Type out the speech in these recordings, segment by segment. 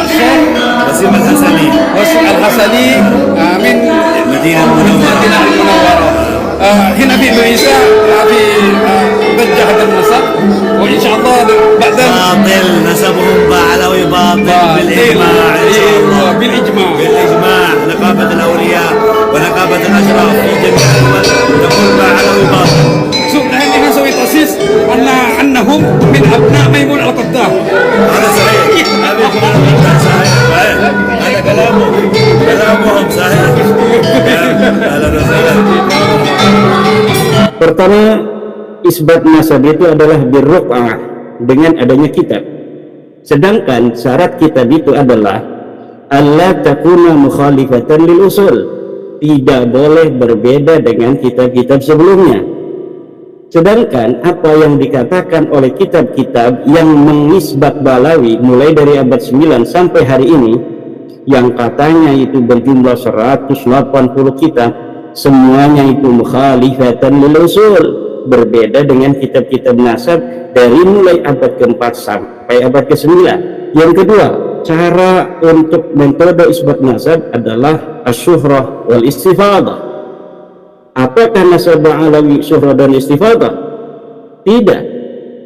الشيخ وسيم الحسني وسيم الحسني من المدينة المنورة. المدينة المنورة هنا في إندونيسيا في بجة هذا النسب، وإن شاء الله بعد باطل نسبهم بعلوي باطل بالإجماع إن شاء الله. بالإجماع نقابة الأولياء ونقابة الأشراف في جميع الدول تقول بعلوي باطل. نحن نسوي تأسيس أنهم من أبناء ميمون القطان. هذا صحيح. صحيح. هذا كلامهم صحيح. أهلا وسهلا. Pertama, isbat nasab itu adalah birruq'ah, dengan adanya kitab. Sedangkan syarat kitab itu adalah alla takuna mukhalifatan lil usul, tidak boleh berbeda dengan kitab-kitab sebelumnya. Sedangkan apa yang dikatakan oleh kitab-kitab yang mengisbat Balawi mulai dari abad 9 sampai hari ini, yang katanya itu berjumlah 180 kitab, semuanya itu mukhalifatan lil usul, berbeda dengan kitab-kitab nasab dari mulai abad ke-4 sampai abad ke-9. Yang kedua, cara untuk metode isbat nasab adalah asyuhrah wal istifadah. Apakah nasab Ba'alawi syuhrah dan istifadah? Tidak.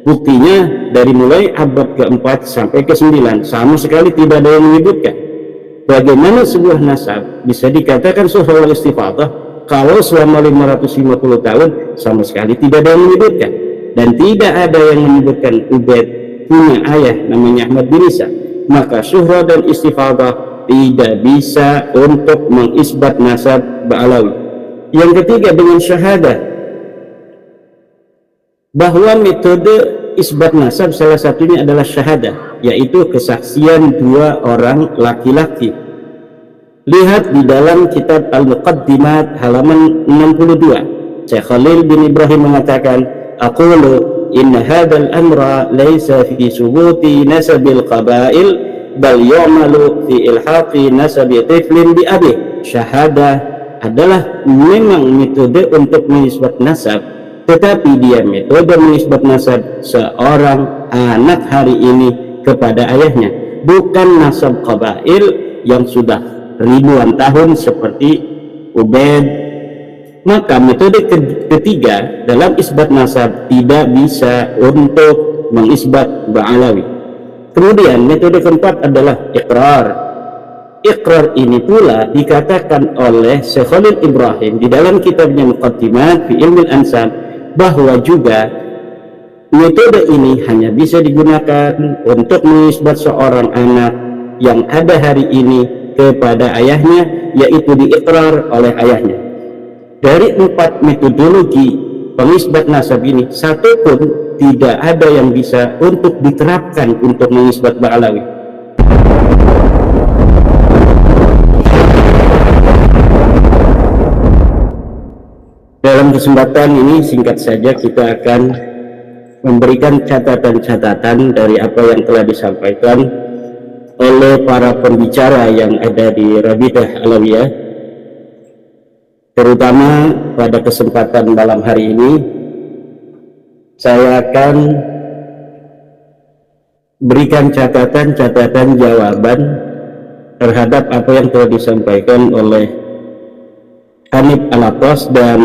Buktinya dari mulai abad ke-4 sampai ke-9 sama sekali tidak ada yang menyebutkan. Bagaimana sebuah nasab bisa dikatakan syuhrah wal istifadah kalau selama 550 tahun sama sekali tidak ada yang menyebutkan? Dan tidak ada yang menyebutkan Ubaid punya ayah namanya Ahmad bin Isa. Maka syuhrah dan istifadah tidak bisa untuk mengisbat nasab Ba'alawi. Yang ketiga, dengan syahadah, bahwa metode isbat nasab salah satunya adalah syahadah, yaitu kesaksian dua orang laki-laki. Lihat di dalam kitab Al-Muqaddimat halaman 62. Syekh Khalil bin Ibrahim mengatakan, aqulu inna hadzal amra laysa fi subuti nasabil qabail bal yu'malu fi ilhaqi nasabi tiflin bi abi. Syahadah adalah memang metode untuk menisbat nasab, tetapi dia metode menisbat nasab seorang anak hari ini kepada ayahnya, bukan nasab qabail yang sudah ribuan tahun seperti Ubaid. Maka metode ketiga dalam isbat nasab tidak bisa untuk mengisbat Ba'alawi. Kemudian metode keempat adalah iqrar. Iqrar ini pula dikatakan oleh Syekh Khalil Ibrahim di dalam kitabnya Muqaddimat fi Ilmil Ansab, bahwa juga metode ini hanya bisa digunakan untuk menisbat seorang anak yang ada hari ini kepada ayahnya, yaitu diiqrar oleh ayahnya. Dari 4 metodologi pengisbat nasab ini, satu pun tidak ada yang bisa untuk diterapkan untuk mengisbat Ba'alawi. Dalam kesempatan ini singkat saja kita akan memberikan catatan-catatan dari apa yang telah disampaikan oleh para pembicara yang ada di Rabidah Alawiyah, terutama pada kesempatan malam hari ini. Saya akan berikan catatan-catatan jawaban terhadap apa yang telah disampaikan oleh Hanif Alatas dan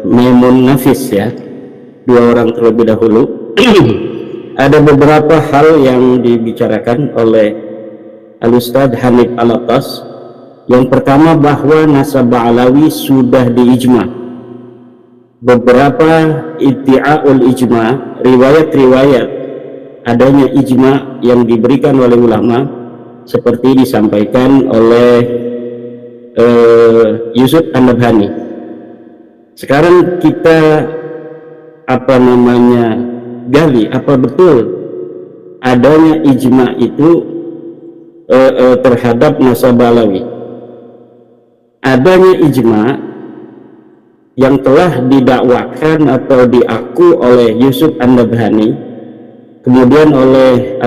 Maimun Nafis, ya, dua orang terlebih dahulu. Ada beberapa hal yang dibicarakan oleh Al-Ustadz Hanif Alatas. Yang pertama, bahwa nasab Ba'alawi sudah diijma. Beberapa iddi'aul ijma, riwayat-riwayat adanya ijma yang diberikan oleh ulama, seperti disampaikan oleh Yusuf An-Nabhani. Sekarang kita gali apa betul adanya ijma itu terhadap nasab Ba'alawi. Adanya ijma yang telah didakwakan atau diaku oleh Yusuf An-Nabhani, kemudian oleh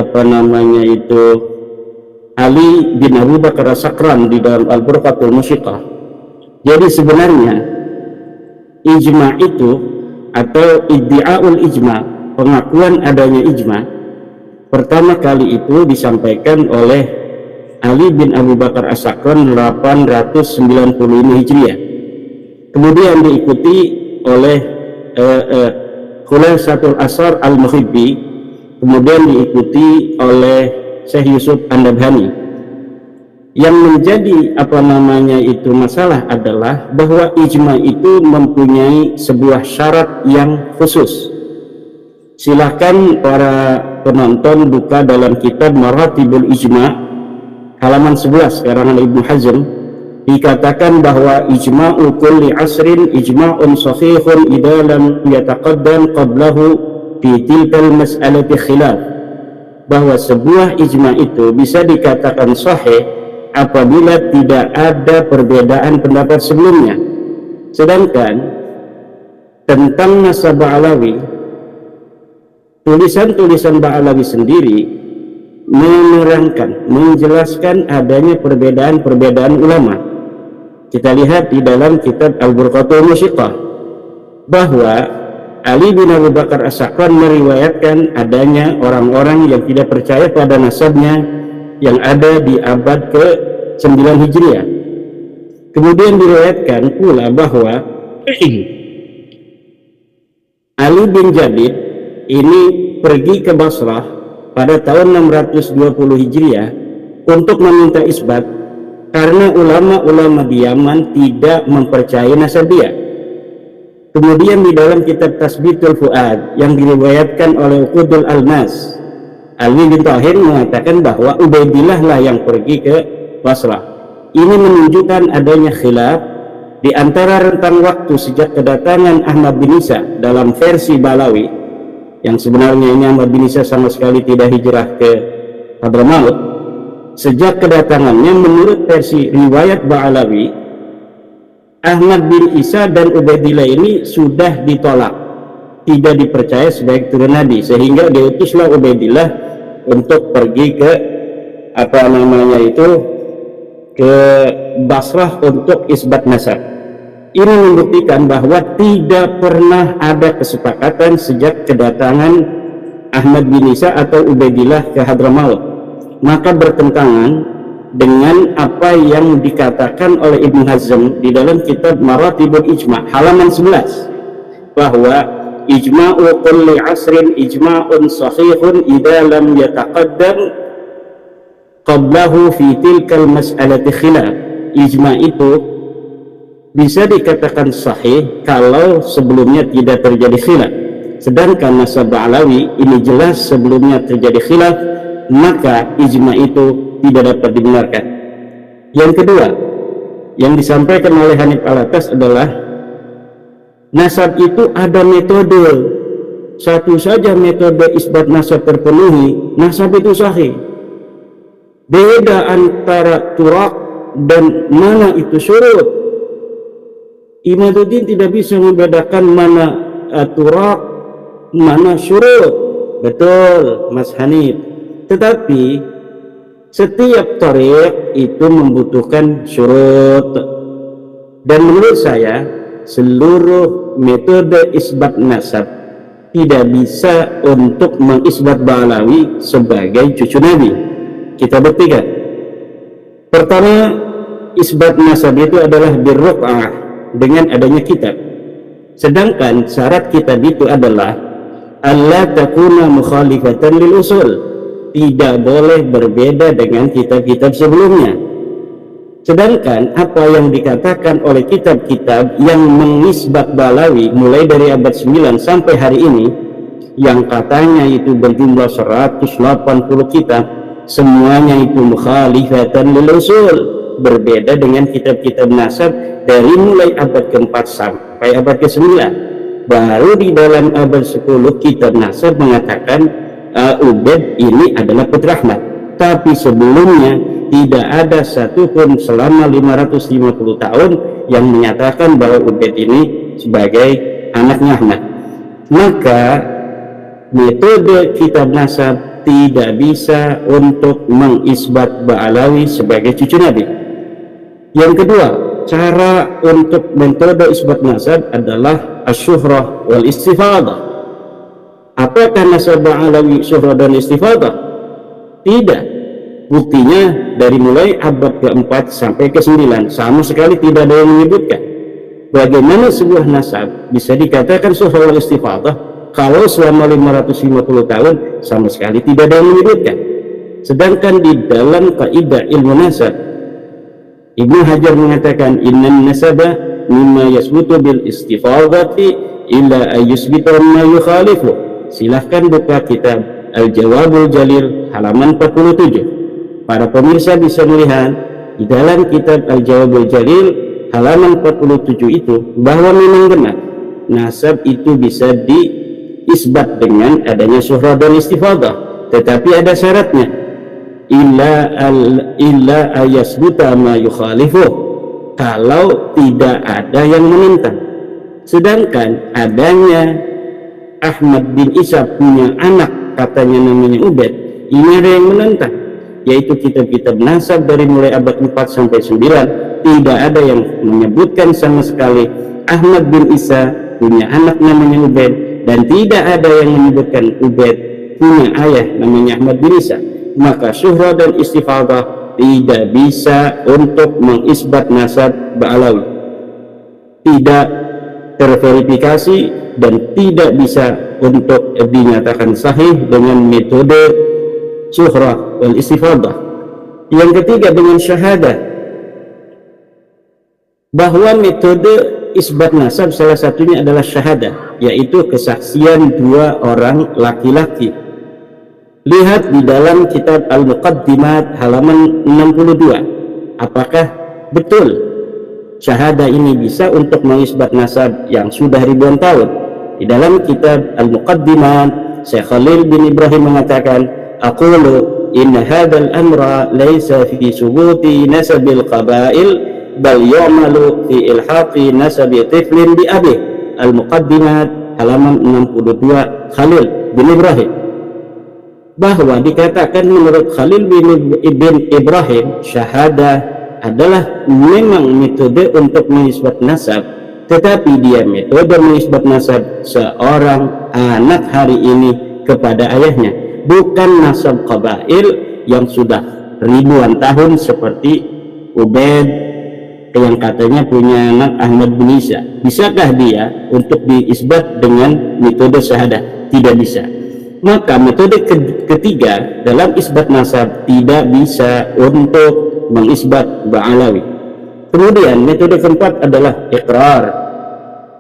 Ali bin Abu Bakar As-Sakran di dalam Al-Burqatul Musyiqah. Jadi sebenarnya ijma itu atau iddi'aul ijma, pengakuan adanya ijma, pertama kali itu disampaikan oleh Ali bin Abu Bakar As-Sakran 895 Hijriah. Kemudian diikuti oleh Khulasatul Asrar Al-Muhibbi, kemudian diikuti oleh Syekh Yusuf An-Nabhani. Yang menjadi masalah adalah bahwa ijma itu mempunyai sebuah syarat yang khusus. Silahkan para penonton buka dalam kitab Maratibul Ijma halaman 11 karangan Ibnu Hazm. Dikatakan bahwa ijma'u kulli asrin ijma'un sahihun idza lam yataqaddam qablahu fi tilkal mas'alati khilaf. Bahwa sebuah ijma' itu bisa dikatakan sahih apabila tidak ada perbedaan pendapat sebelumnya. Sedangkan tentang nasab Ba'alawi, tulisan-tulisan Ba'alawi sendiri menerangkan, menjelaskan adanya perbedaan-perbedaan ulama. Kita lihat di dalam kitab Al-Burqatul Musyiqah bahwa Ali bin Abu Bakar As-Sakran meriwayatkan adanya orang-orang yang tidak percaya pada nasabnya yang ada di abad ke-9 Hijriah. Kemudian diriwayatkan pula bahwa Ali bin Jabir ini pergi ke Basrah pada tahun 620 Hijriah untuk meminta isbat karena ulama-ulama di Yaman tidak mempercayai nasab dia. Kemudian di dalam kitab Tasbitul Fuad yang diriwayatkan oleh Uqudul Almas, Ali bin Tahir mengatakan bahwa Ubaidillah lah yang pergi ke Basrah. Ini menunjukkan adanya khilaf di antara rentang waktu sejak kedatangan Ahmad bin Isa dalam versi Ba'alawi, yang sebenarnya ini Ahmad bin Isa sama sekali tidak hijrah ke Hadramaut. Sejak kedatangannya menurut versi riwayat Ba'alawi, Ahmad bin Isa dan Ubaidillah ini sudah ditolak, tidak dipercaya sebagai turun Nabi, sehingga diutuslah Ubaidillah untuk pergi ke ke Basrah untuk isbat nasab. Ini membuktikan bahwa tidak pernah ada kesepakatan sejak kedatangan Ahmad bin Isa atau Ubaidillah ke Hadramaut. Maka bertentangan dengan apa yang dikatakan oleh Ibnu Hazm di dalam kitab Maratibul Ijma halaman 11 bahwa ijma'u kulli asrin ijma'un sahihun idza lam yataqaddam qablahu fi tilkal mas'alati khilaf. Ijma' itu bisa dikatakan sahih kalau sebelumnya tidak terjadi khilaf. Sedangkan nasab Ba'alawi ini jelas sebelumnya terjadi khilaf, maka ijma' itu tidak dapat dibenarkan. Yang kedua yang disampaikan oleh Hanif Alatas adalah nasab itu ada metode. Satu saja metode isbat nasab terpenuhi, nasab itu sahih. Beda antara turak dan mana itu syurut. Imaduddin tidak bisa membedakan mana turak, mana syurut. Betul, Mas Hanif. Tetapi setiap tariq itu membutuhkan syurut. Dan menurut saya seluruh metode isbat nasab tidak bisa untuk mengisbat Ba'alawi sebagai cucu Nabi. Kita buktikan. Pertama, isbat nasab itu adalah birruq'ah dengan adanya kitab. Sedangkan syarat kitab itu adalah alla takuna mukhalifatan lil usul, tidak boleh berbeda dengan kitab-kitab sebelumnya. Sedangkan apa yang dikatakan oleh kitab-kitab yang mengisbat Ba'alawi mulai dari abad 9 sampai hari ini, yang katanya itu berjumlah 180 kitab, semuanya itu mukhalifatan lil usul, berbeda dengan kitab-kitab nasab dari mulai abad ke-4 sampai abad ke-9. Baru di dalam abad 10 kitab nasab mengatakan Ubaid ini adalah putra Ahmad, tapi sebelumnya tidak ada satupun selama 550 tahun yang menyatakan bahwa Ubaid ini sebagai anaknya Ahmad. Maka metode kitab nasab tidak bisa untuk mengisbat Ba'alawi sebagai cucu Nabi. Yang kedua, cara untuk metode isbat nasab adalah asyuhrah wal istifadah. Apakah nasab Ba'alawi syuhra dan istifadah? Tidak. Buktinya dari mulai abad ke-4 sampai ke-9 sama sekali tidak ada yang menyebutkan. Bagaimana sebuah nasab bisa dikatakan syuhra wal istifadah kalau selama 550 tahun sama sekali tidak ada yang menyebutkan? Sedangkan di dalam kaidah ilmu nasab, Ibnu Hajar mengatakan innan nasaba mimma yasbutu bil istifadati illa ayyusbita ma yukhalifu. Silahkan buka kitab Al-Jawabul Jalil halaman 47. Para pemirsa bisa melihat di dalam kitab Al-Jawabul Jalil halaman 47 itu bahwa memang benar nasab itu bisa diisbat dengan adanya syuhra dan istifadah, tetapi ada syaratnya, illa ayasbuta ma yukhalifu, kalau tidak ada yang menentang. Sedangkan adanya Ahmad bin Isa punya anak katanya namanya Ubaid, ini ada yang menentang, yaitu kitab-kitab nasab dari mulai abad 4 sampai 9 tidak ada yang menyebutkan sama sekali Ahmad bin Isa punya anak namanya Ubaid, dan tidak ada yang menyebutkan Ubaid punya ayah namanya Ahmad bin Isa. Maka syuhra dan istifadah tidak bisa untuk mengisbat nasab Ba'alawi, tidak terverifikasi dan tidak bisa untuk dinyatakan sahih dengan metode syuhra wal istifadah. Yang ketiga dengan syahadah, bahwa metode isbat nasab salah satunya adalah syahadah, yaitu kesaksian dua orang laki-laki. Lihat di dalam kitab Al-Muqaddimat halaman 62. Apakah betul syahadah ini bisa untuk mengisbat nasab yang sudah ribuan tahun? Di dalam kitab Al-Muqaddimat, Syekh Khalil bin Ibrahim mengatakan, aqulu inna hadzal amra laysa fi subuti nasabil qabail bal yu'malu fi ilhaqi nasabi tiflin bi abi. Al-Muqaddimat halaman 62, Khalil bin Ibrahim, bahwa dikatakan menurut Khalil bin Ibrahim syahadah adalah memang metode untuk mengisbat nasab, tetapi dia metode mengisbat nasab seorang anak hari ini kepada ayahnya, bukan nasab qabail yang sudah ribuan tahun seperti Ubaid yang katanya punya anak Ahmad bin Isa. Bisakah dia untuk diisbat dengan metode syahadah? Tidak bisa. Maka metode ketiga dalam isbat nasab tidak bisa untuk mengisbat Ba'alawi. Kemudian metode keempat adalah iqrar.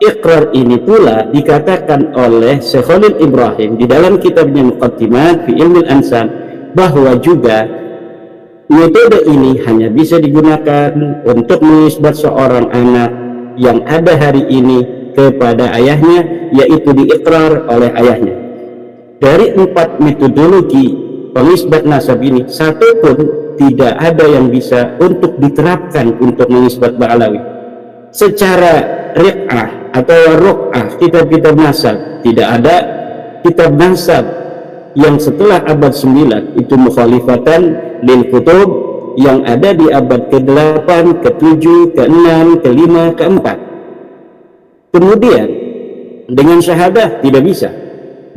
Iqrar ini pula dikatakan oleh Syekh Khalil Ibrahim di dalam kitabnya Muqaddimat fi Ilmil Ansab, bahwa juga metode ini hanya bisa digunakan untuk mengisbat seorang anak yang ada hari ini kepada ayahnya, yaitu diiqrar oleh ayahnya. Dari 4 metodologi pengisbat nasab ini, satu pun tidak ada yang bisa untuk diterapkan untuk mengisbat Ba'alawi. Secara riq'ah atau ruq'ah kitab-kitab nasab, tidak ada kitab nasab yang setelah abad 9 itu mukhalifatan lil kutub yang ada di abad ke-8, ke-7, ke-6, ke-5, ke-4. Kemudian dengan syahadah tidak bisa,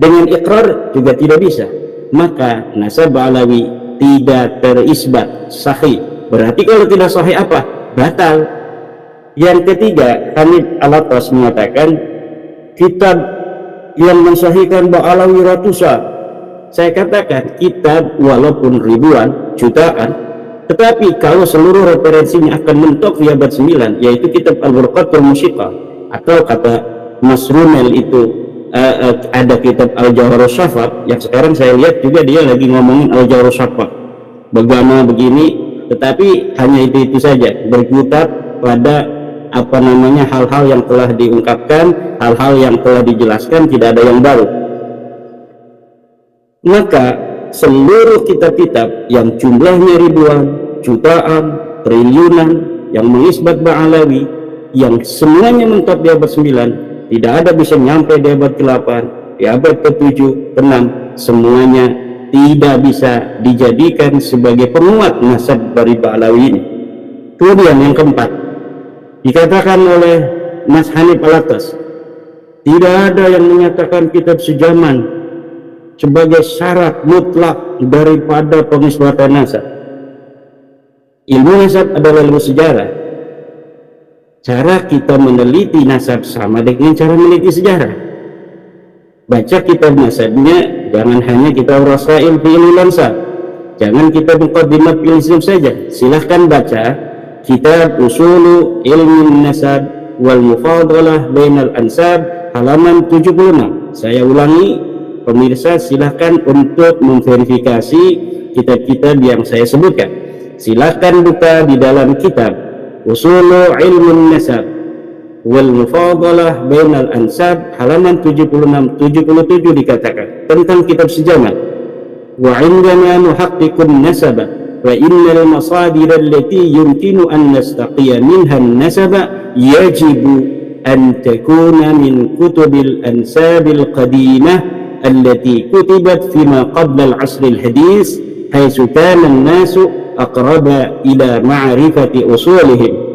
dengan iqrar juga tidak bisa, maka nasab Ba'alawi tidak terisbat sahih. Berarti kalau tidak sahih apa? Batal. Yang ketiga, Hanif Al-Attas mengatakan kitab yang mensahihkan Ba'alawi ratusan. Saya katakan kitab walaupun ribuan, jutaan, tetapi kalau seluruh referensinya akan mentok di abad 9, yaitu kitab Al-Burqatul Musyiqah, atau kata Mas Rumel itu ada kitab Al-Jawharus Syafaq, yang sekarang saya lihat juga dia lagi ngomongin Al-Jawharus Syafaq bagaimana begini, tetapi hanya itu saja, berkutat pada hal-hal yang telah diungkapkan, hal-hal yang telah dijelaskan, tidak ada yang baru. Maka seluruh kitab-kitab yang jumlahnya ribuan, jutaan, triliunan yang mengisbat Ba'alawi, yang semuanya mentok di abad 9, tidak ada bisa nyampe di abad ke-8, di abad ke-7, ke-6, semuanya tidak bisa dijadikan sebagai penguat nasab dari Ba'alawi ini. Kemudian yang keempat, dikatakan oleh Mas Hanif Al-Attas, tidak ada yang menyatakan kitab sejaman sebagai syarat mutlak daripada pengisbatan nasab. Ilmu nasab adalah ilmu sejarah. Cara kita meneliti nasab sama dengan cara meneliti sejarah. Baca kitab nasabnya, jangan hanya kitab Rasail fi Ilmil Ansab, jangan kitab Muqaddimat fil Islam saja. Silahkan baca kitab Usulu Ilmin Nasab wal Mufadalah Bainal Ansab halaman 76. Saya ulangi, pemirsa silahkan untuk memverifikasi kitab-kitab yang saya sebutkan. Silahkan buka di dalam kitab Usulu Ilmin Nasab wal Mufadalah Bainal Ansab halaman 76-77 dikatakan tentang kitab sejarah. Wa indana nuhaqqiqun nasaba wa innal masadir allati yumkinu an nastaqiya minha an-nasaba yajibu an takuna min kutubil ansabil qadimah allati kutibat fima qabla al-'asr al-hadis haitsu kana an-nasu aqraba ila ma'rifati usulihim.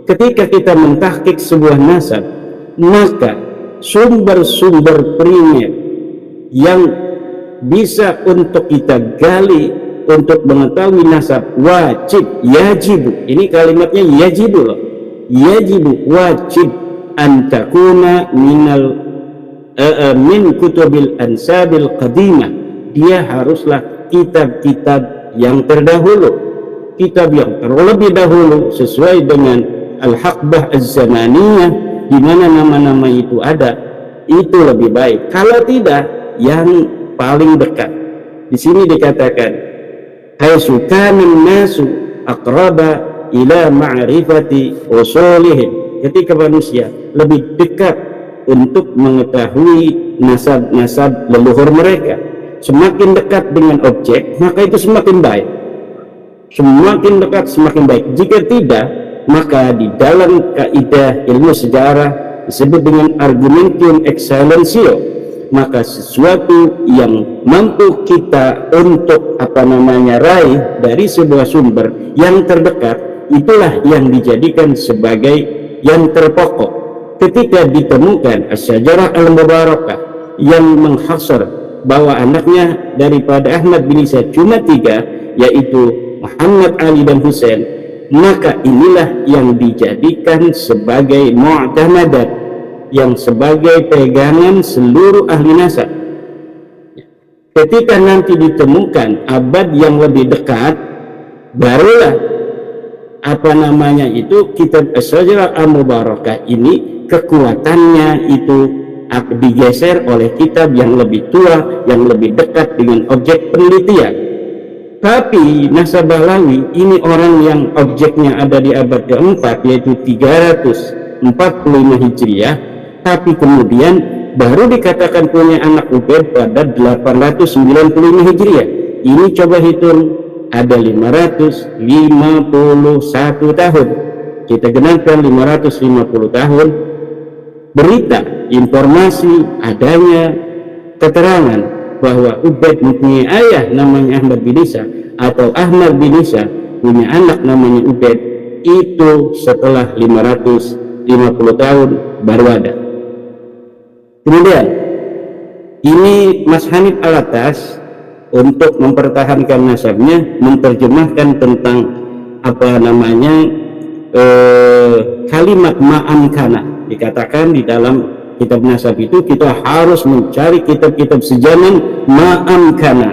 Ketika kita mentahqiq sebuah nasab, maka sumber-sumber primer yang bisa untuk kita gali untuk mengetahui nasab wajib, yajibu, ini kalimatnya yajibu loh, yajibu, wajib, antakuna minal min kutubil ansabil qadimah, dia haruslah kitab-kitab yang terdahulu, kitab yang terlebih dahulu sesuai dengan al-haqbah az-zamaniyah, di mana nama-nama itu ada, itu lebih baik. Kalau tidak, yang paling dekat. Di sini dikatakan haitsu kana an-nasu aqraba ila ma'rifati usulihim, ketika manusia lebih dekat untuk mengetahui nasab-nasab leluhur mereka. Semakin dekat dengan objek, maka itu semakin baik. Semakin dekat semakin baik. Jika tidak, maka di dalam kaidah ilmu sejarah disebut dengan argumentum excellentio, maka sesuatu yang mampu kita untuk raih dari sebuah sumber yang terdekat, itulah yang dijadikan sebagai yang terpokok. Ketika ditemukan as-syajarah al-mubarakah yang menghasar bahwa anaknya daripada Ahmad bin Isa cuma 3, yaitu Muhammad, Ali, dan Husain, maka inilah yang dijadikan sebagai mu'tamadat, yang sebagai pegangan seluruh ahli nasab. Ketika nanti ditemukan abad yang lebih dekat, barulah kitab As-Syajarah Al-Mubarakah ini kekuatannya itu digeser oleh kitab yang lebih tua, yang lebih dekat dengan objek penelitian. Tapi nasab Bahlawi ini orang yang objeknya ada di abad ke-4, yaitu 345 Hijriah, tapi kemudian baru dikatakan punya anak Ubaid pada 895 Hijriah. Ini coba hitung, ada 551 tahun. Kita genapkan 550 tahun. Berita, informasi, adanya keterangan bahwa Ubaid mempunyai ayah namanya Ahmad bin Isa, atau Ahmad bin Isa punya anak namanya Ubaid, itu setelah 550 tahun baru ada. Kemudian ini Mas Hanif Alatas untuk mempertahankan nasabnya menerjemahkan tentang kalimat ma'amkana. Dikatakan di dalam kitab nasab itu kita harus mencari kitab-kitab sejaman ma'amkana.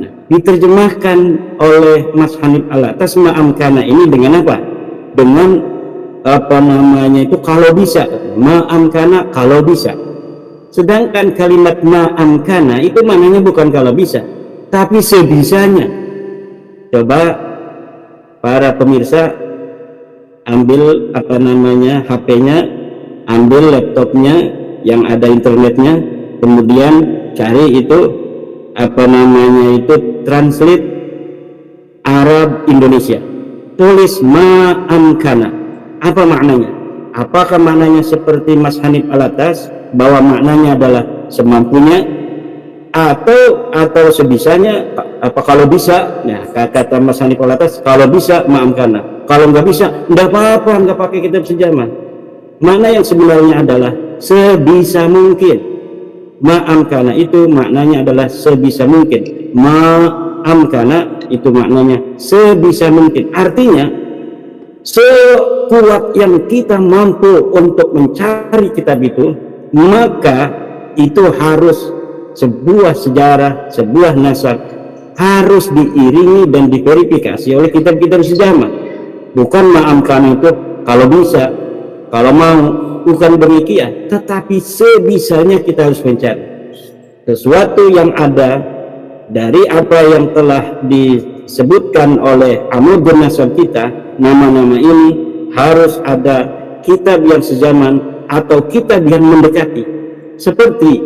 Nah, diterjemahkan oleh Mas Hanif Alatas ma'amkana ini dengan apa? Dengan kalau bisa, ma'amkana kalau bisa. Sedangkan kalimat ma'amkana itu maknanya bukan kalau bisa, tapi sebisanya. Coba para pemirsa ambil HP-nya, ambil laptopnya yang ada internetnya, kemudian cari itu translate Arab Indonesia, tulis ma'amkana. Apa maknanya? Apakah maknanya seperti Mas Hanif Alatas bahwa maknanya adalah semampunya, atau sebisanya? Apa kalau bisa? Nah, kata Mas Hanif Alatas, kalau bisa ma'amkana, kalau nggak bisa nggak apa-apa, nggak pakai kitab sejaman. Mana yang sebenarnya adalah sebisa mungkin. Ma'amkana itu maknanya adalah sebisa mungkin. Ma'amkana itu maknanya sebisa mungkin. Artinya sekuat yang kita mampu untuk mencari kitab itu, maka itu harus sebuah sejarah, sebuah nasab harus diiringi dan diverifikasi oleh kitab-kitab sejarah. Bukan ma'amkana itu kalau bisa, kalau mau, bukan demikian, tetapi sebisanya kita harus mencari sesuatu yang ada dari apa yang telah disebutkan oleh amudun nasab kita. Nama-nama ini harus ada kitab yang sezaman atau kitab yang mendekati. Seperti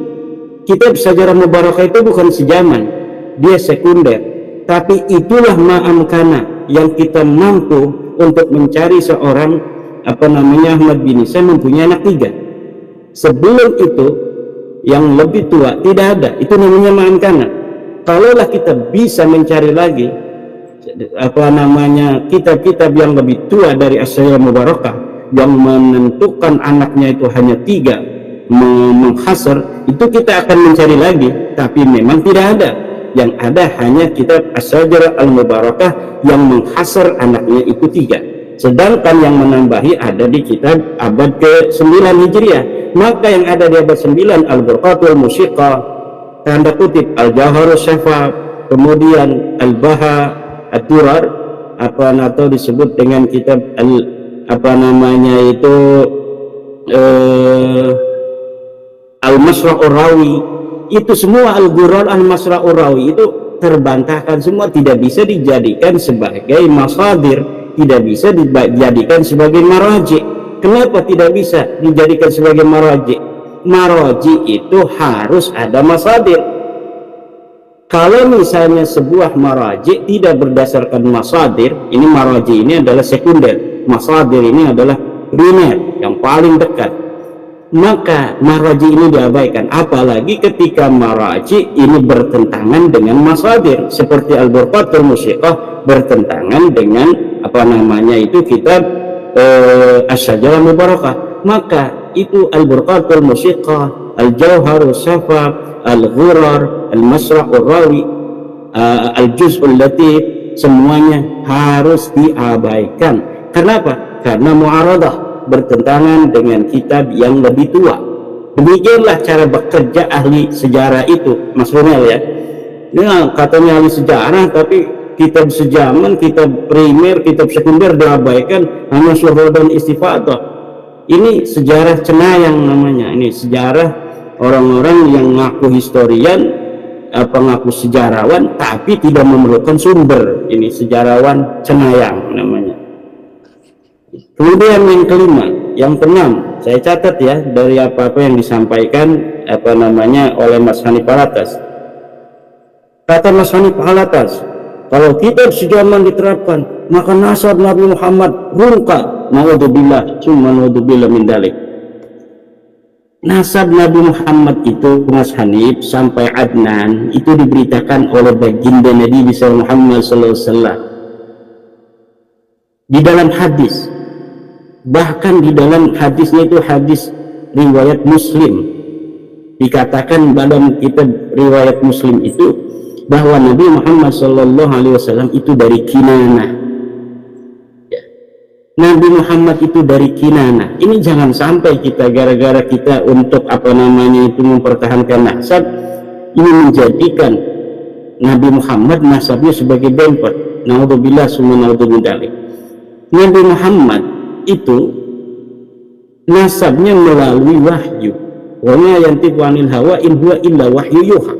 kitab Sajarah Mubarakah itu bukan sejaman, dia sekunder, tapi itulah ma'amkana yang kita mampu untuk mencari seorang Ahmad bin Isa mempunyai anak 3. Sebelum itu yang lebih tua tidak ada, itu namanya ma'amkana. Kalaulah kita bisa mencari lagi kitab-kitab yang lebih tua dari As-Sajarah Mubarakah yang menentukan anaknya itu hanya 3, menghasar, itu kita akan mencari lagi, tapi memang tidak ada. Yang ada hanya kitab As-Sajarah Al-Mubarakah yang menghasar anaknya itu 3. Sedangkan yang menambahi ada di kitab abad ke-9 Hijriah. Maka yang ada di abad 9 Al-Burqatul Musyiqah, tanda kutip Al-Jawharus Syafaf, kemudian Al-Baha Ad-Durar, atau disebut dengan kitab Al-Masra'ur Rawi, itu semua Al-Ghurar, Al-Masra'ur Rawi itu terbantahkan semua, tidak bisa dijadikan sebagai masadir, tidak bisa dijadikan sebagai maraji. Kenapa tidak bisa dijadikan sebagai maraji? Maraji itu harus ada masadir. Kalau misalnya sebuah maraji tidak berdasarkan masadir, ini maraji ini adalah sekunder, masadir ini adalah primer yang paling dekat, maka maraji ini diabaikan. Apalagi ketika maraji ini bertentangan dengan masadir, seperti Al-Burqatul Musyiqah bertentangan dengan kitab As-Sajarah Mubarakah, maka itu Al-Burqatul Musyiqah, Al-Jawharus Syafaf, Al-Ghurar, Al-Masra'ur Rawi, Al-Juz'ul Latif, semuanya harus diabaikan. Kenapa? Karena mu'aradah, bertentangan dengan kitab yang lebih tua. Demikianlah cara bekerja ahli sejarah itu, Mas Romel ya. Nah, katanya ahli sejarah, tapi kitab sejaman, kitab primer, kitab sekunder diabaikan, hanya syuhur dan istifadah. Ini sejarah cenayang namanya. Ini sejarah orang-orang yang ngaku historian, ngaku sejarawan, tapi tidak memerlukan sumber. Ini sejarawan cenayang namanya. Kemudian yang kelima, yang keenam, saya catat ya dari apa-apa yang disampaikan oleh Mas Hanif Alatas. Kata Mas Hanif Alatas, kalau kitab sejaman diterapkan, maka nasab Nabi Muhammad rungkat. Naudzubillah, summa naudzubillah min dalik. Nasab Nabi Muhammad itu, Mas Hanif, sampai Adnan itu diberitakan oleh baginda Nabi Muhammad SAW di dalam hadis. Bahkan di dalam hadisnya itu hadis riwayat Muslim, dikatakan dalam kitab riwayat Muslim itu bahwa Nabi Muhammad SAW itu dari Kinanah. Nabi Muhammad itu dari Kinanah. Ini jangan sampai kita gara-gara kita untuk mempertahankan nasab, ini menjadikan Nabi Muhammad nasabnya sebagai bemper. Naudzubillah summa naudzubillah. Nabi Muhammad itu nasabnya melalui wahyu. Wa ma yantiqu 'anil hawa in huwa illa wahyu yuha.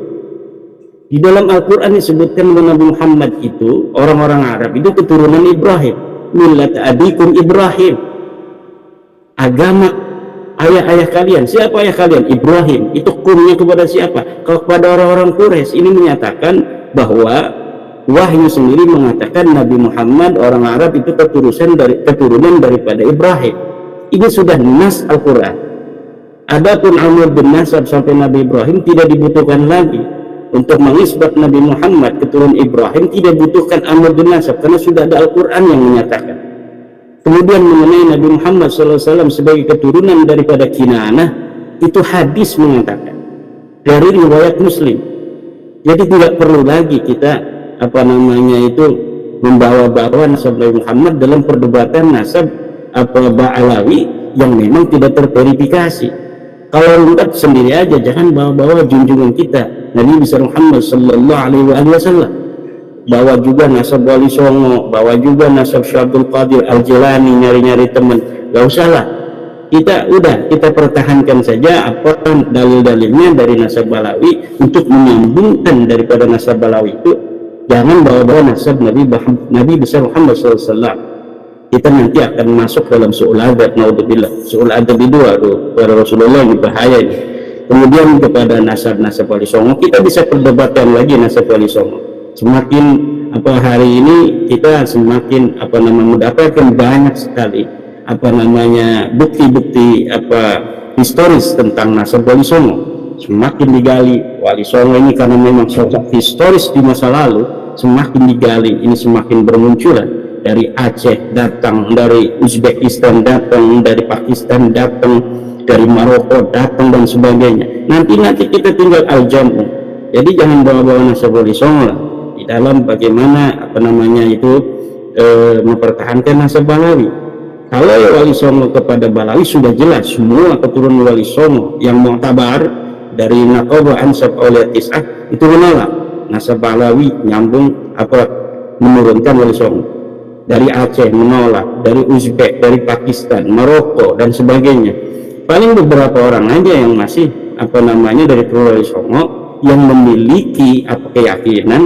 Di dalam Al-Qur'an disebutkan bahwa Nabi Muhammad itu, orang-orang Arab itu keturunan Ibrahim, millat abikum Ibrahim. Agama ayah-ayah kalian. Siapa ayah kalian? Ibrahim. Itu kumnya kepada siapa? Kepada orang-orang Quraisy. Ini menyatakan bahwa wahyu sendiri mengatakan Nabi Muhammad, orang Arab itu keturunan daripada Ibrahim. Ini sudah nas Al-Quran. Adapun amr bin nasab sampai Nabi Ibrahim tidak dibutuhkan lagi. Untuk mengisbat Nabi Muhammad keturunan Ibrahim tidak dibutuhkan amr bin nasab, karena sudah ada Al-Quran yang menyatakan. Kemudian mengenai Nabi Muhammad SAW sebagai keturunan daripada Kinanah, itu hadis mengatakan. dari riwayat Muslim. Jadi tidak perlu lagi kita membawa-bawa nasab Nabi Muhammad dalam perdebatan nasab Ba'alawi yang memang tidak terverifikasi. Kalau lengkap sendiri aja, jangan bawa-bawa junjungan kita Nabi besar Muhammad sallallahu alaihi wasallam. Bawa juga nasab Wali Songo, bawa juga nasab Syekh Abdul Qadir Al-Jilani, nyari-nyari teman. Gak usah lah, kita pertahankan saja apa dalil-dalilnya dari nasab Balawi untuk menyambungkan daripada nasab Balawi itu. Jangan bawa-bawa nasab Nabi besar Muhammad SAW. Kita nanti akan masuk dalam su'ul adab, naudzubillah. Su'ul adab itu kepada Rasulullah ini bahaya ini. Kemudian kepada nasab-nasab Wali Songo, kita bisa perdebatkan lagi nasab Wali Songo. Semakin hari ini kita semakin mendapatkan banyak sekali bukti-bukti historis tentang nasab Wali Songo. Semakin digali Wali Songo ini karena memang sosok historis di masa lalu, semakin digali ini semakin bermunculan. Dari Aceh datang, dari Uzbekistan datang, dari Pakistan datang, dari Maroko datang dan sebagainya. Nanti kita tinggal al-jamu. Jadi jangan bawa-bawa nasab Wali Songo lah di dalam bagaimana mempertahankan nasab Balawi. Kalau Wali Songo kepada Balawi sudah jelas, semua keturunan Wali Songo yang mu'tabar dari Naqabah Ansab Aulia Tis'ah itu menolak nasab Balawi nyambung menurunkan Wali Songo. Dari Aceh menolak, dari Uzbek, dari Pakistan, Maroko dan sebagainya. Paling beberapa orang aja yang masih dari keluarga Wali Songo yang memiliki keyakinan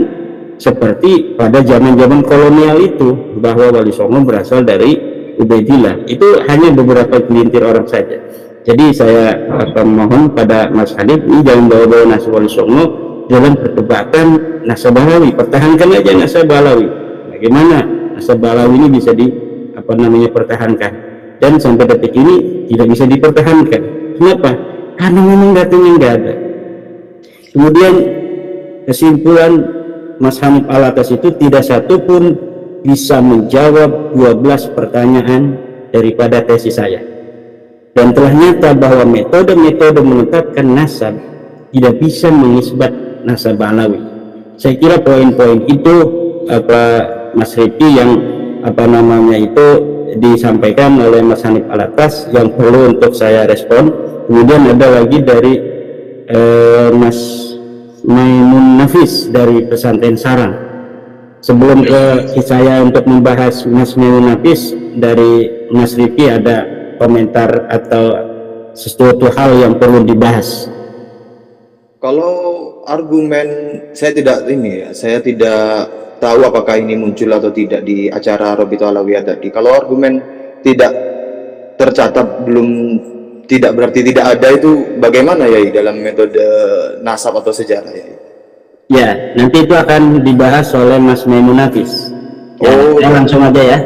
seperti pada zaman-zaman kolonial itu bahwa Wali Songo berasal dari Ubaidillah. Itu hanya beberapa gelintir orang saja. Jadi saya mohon pada Mas Hanif ini jangan bawa-bawa nasab Wali Songo dalam perdebatan nasab Balawi. Pertahankan aja nasab Balawi. Bagaimana nasab Balawi ini bisa pertahankan, dan sampai detik ini tidak bisa dipertahankan. Kenapa? Karena memang datanya nggak ada. Kemudian kesimpulan Mas Hanif Alatas itu tidak satu pun bisa menjawab 12 pertanyaan daripada tesis saya, dan telah nyata bahwa metode-metode menetapkan nasab tidak bisa mengisbat nasab Balawi. Saya kira poin-poin itu Mas Rifki yang disampaikan oleh Mas Hanif Alatas yang perlu untuk saya respon. Kemudian ada lagi dari Mas Maimun Nafis dari Pesantren Sarang. Sebelum ke saya untuk membahas Mas Maimun Nafis, dari Mas Rifki ada komentar atau sesuatu hal yang perlu dibahas? Kalau argumen saya tidak tahu apakah ini muncul atau tidak di acara Robito Alawiyah tadi. Kalau argumen tidak tercatat tidak berarti tidak ada, itu bagaimana ya dalam metode nasab atau sejarah ya? Ya, nanti itu akan dibahas oleh Mas Maimun Nafis. Saya langsung aja ya.